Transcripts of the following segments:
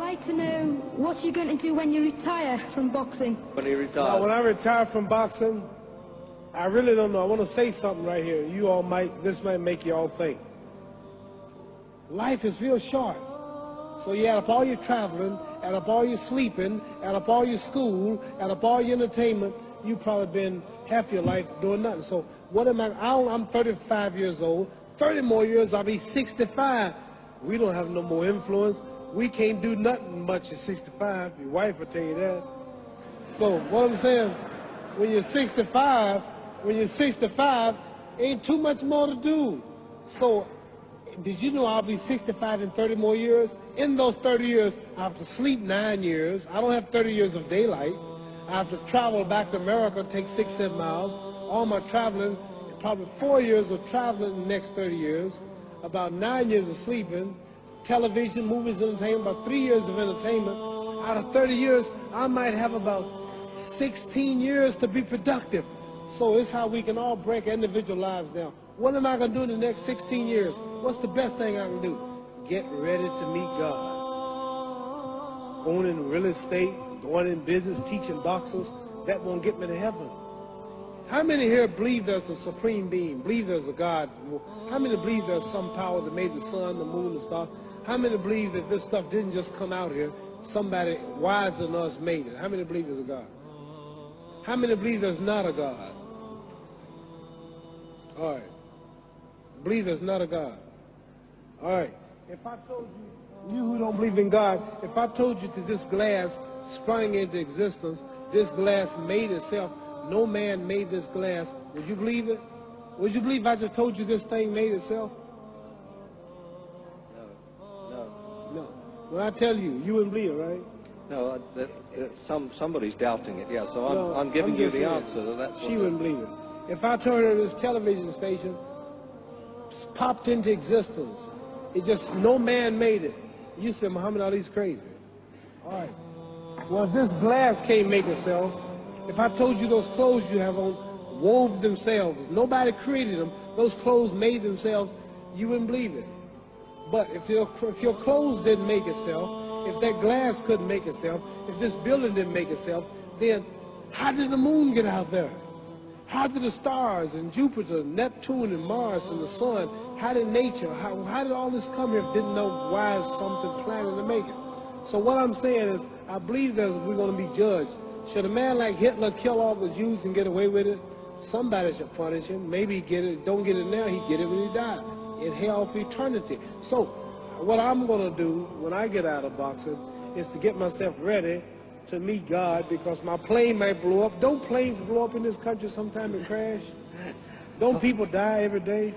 like to know what you're going to do when you retire from boxing. When you retire? Now, when I retire from boxing, I really don't know. I want to say something right here. This might make you all think. Life is real short. So you add up all your traveling, add up all your sleeping, add up all your school, add up all your entertainment, you've probably been half your life doing nothing. So what am I'm 35 years old. 30 more years, I'll be 65. We don't have no more influence. We can't do nothing much at 65. Your wife will tell you that. So what I'm saying, when you're 65, ain't too much more to do. So did you know I'll be 65 in 30 more years? In those 30 years, I have to sleep 9 years. I don't have 30 years of daylight. I have to travel back to America, take 6-7 miles. All my traveling, probably 4 years of traveling in the next 30 years, about 9 years of sleeping, television, movies, entertainment, about 3 years of entertainment. Out of 30 years, I might have about 16 years to be productive. So it's how we can all break our individual lives down. What am I going to do in the next 16 years? What's the best thing I can do? Get ready to meet God. Owning real estate, going in business, teaching boxers, that won't get me to heaven. How many here believe there's a supreme being, believe there's a God? How many believe there's some power that made the sun, the moon, the stars? How many believe that this stuff didn't just come out here? Somebody wiser than us made it. How many believe there's a God? How many believe there's not a God? All right. Believe there's not a God. All right. If I told you who don't believe in God, if I told you that this glass sprang into existence, this glass made itself, no man made this glass, would you believe it? Would you believe I just told you this thing made itself? No. When I tell you, you wouldn't believe it, right? No, somebody's doubting it, yeah, so I'm giving you the answer. That's she wouldn't believe it. If I told her this television station popped into existence, it just, no man made it, you said Muhammad Ali's crazy. All right. Well, if this glass can't make itself, if I told you those clothes you have on wove themselves, nobody created them, those clothes made themselves, you wouldn't believe it. But if your clothes didn't make itself, if that glass couldn't make itself, if this building didn't make itself, then how did the moon get out there? How did the stars and Jupiter, Neptune and Mars and the sun, how did nature, how did all this come here if didn't know why is something planning to make it? So what I'm saying is, I believe we're going to be judged. Should a man like Hitler kill all the Jews and get away with it? Somebody should punish him. Maybe he get it, don't get it now, he get it when he died. In hell for eternity. So what I'm going to do when I get out of boxing is to get myself ready to meet God, because my plane might blow up. Don't planes blow up in this country sometime and crash? Don't people die every day?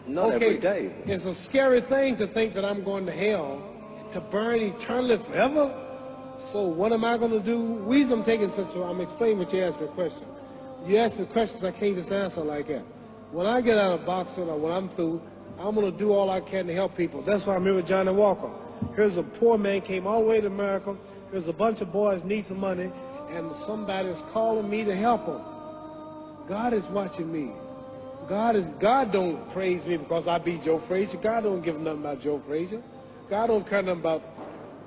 Not every day. It's a scary thing to think that I'm going to hell to burn eternally forever. So what am I going to do? The reason I'm taking I'm explaining what you asked me a question. You ask me questions I can't just answer like that. When I get out of boxing or when I'm through, I'm going to do all I can to help people. That's why I'm here with Johnny Walker. Here's a poor man, came all the way to America. There's a bunch of boys need some money, and somebody's calling me to help them. God is watching me. God don't praise me because I beat Joe Frazier. God don't give nothing about Joe Frazier. God don't care nothing about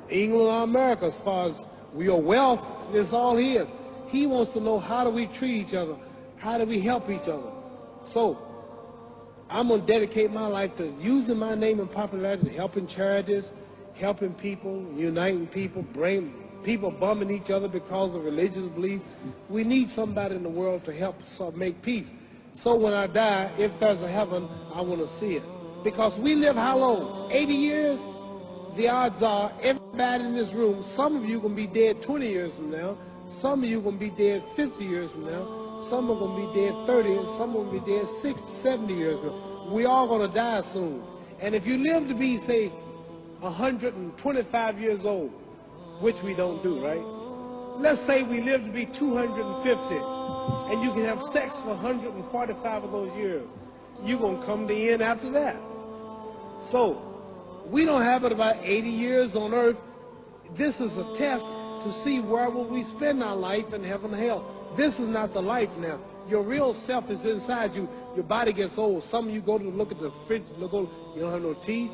England or America as far as your wealth. It's all his. He wants to know, how do we treat each other? How do we help each other? So I'm going to dedicate my life to using my name and popularity, helping charities, helping people, uniting people, people bumming each other because of religious beliefs. We need somebody in the world to help make peace. So when I die, if there's a heaven, I want to see it. Because we live how long? 80 years? The odds are everybody in this room, some of you are going to be dead 20 years from now, some of you are going to be dead 50 years from now, some are going to be dead 30, and some are going to be dead 60, 70 years from now. We all going to die soon. And if you live to be, say, 125 years old, which we don't do, right? Let's say we live to be 250, and you can have sex for 145 of those years. You're going to come to the end after that. So we don't have it about 80 years on earth. This is a test to see where will we spend our life in heaven and hell. This is not the life now. Your real self is inside you. Your body gets old. Some of you go to look at the fridge, you don't have no teeth.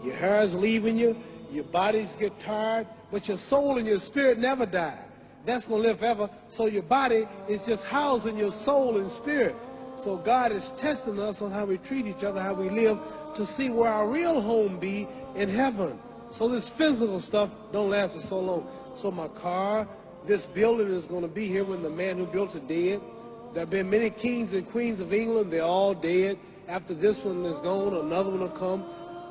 Your hair is leaving you. Your bodies get tired. but your soul and your spirit never die. That's going to live forever. So your body is just housing your soul and spirit. So God is testing us on how we treat each other, how we live, to see where our real home be in heaven. So this physical stuff don't last for so long. So my car, this building is going to be here when the man who built it dead. There have been many kings and queens of England. They're all dead. After this one is gone, another one will come.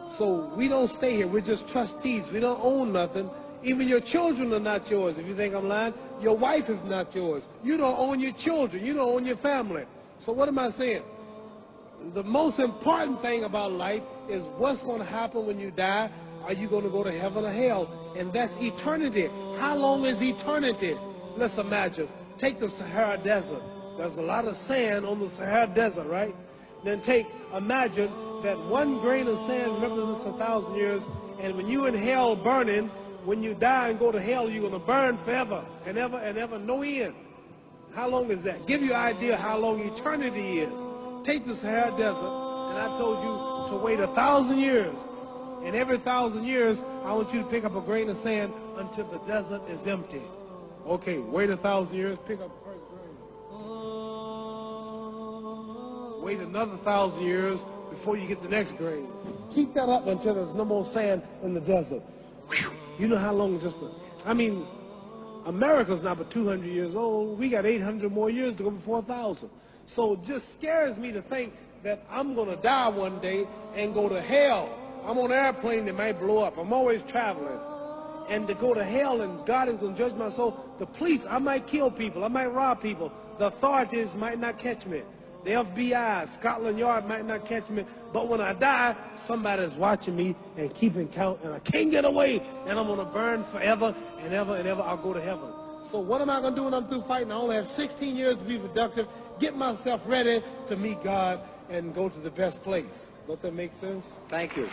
So we don't stay here. We're just trustees. We don't own nothing. Even your children are not yours. If you think I'm lying, your wife is not yours. You don't own your children. You don't own your family. So what am I saying? The most important thing about life is what's going to happen when you die. Are you going to go to heaven or hell? And that's eternity. How long is eternity? Let's imagine. Take the Sahara Desert. There's a lot of sand on the Sahara Desert, right? Then imagine that one grain of sand represents 1,000 years, and when you in hell burning, when you die and go to hell, you're going to burn forever and ever, no end. How long is that? Give you an idea how long eternity is. Take the Sahara Desert, and I told you to wait 1,000 years. And every 1,000 years, I want you to pick up a grain of sand until the desert is empty. Okay, wait 1,000 years, pick up the first grain. Wait another 1,000 years before you get the next grain. Keep that up until there's no more sand in the desert. Whew. You know how long America's not but 200 years old. We got 800 more years to go before 1,000. So it just scares me to think that I'm going to die one day and go to hell. I'm on an airplane that might blow up. I'm always traveling. And to go to hell and God is going to judge my soul. The police, I might kill people. I might rob people. The authorities might not catch me. The FBI, Scotland Yard might not catch me. But when I die, somebody's watching me and keeping count. And I can't get away. And I'm going to burn forever and ever and ever. I'll go to heaven. So what am I going to do when I'm through fighting? I only have 16 years to be productive. Get myself ready to meet God and go to the best place. Don't that make sense? Thank you.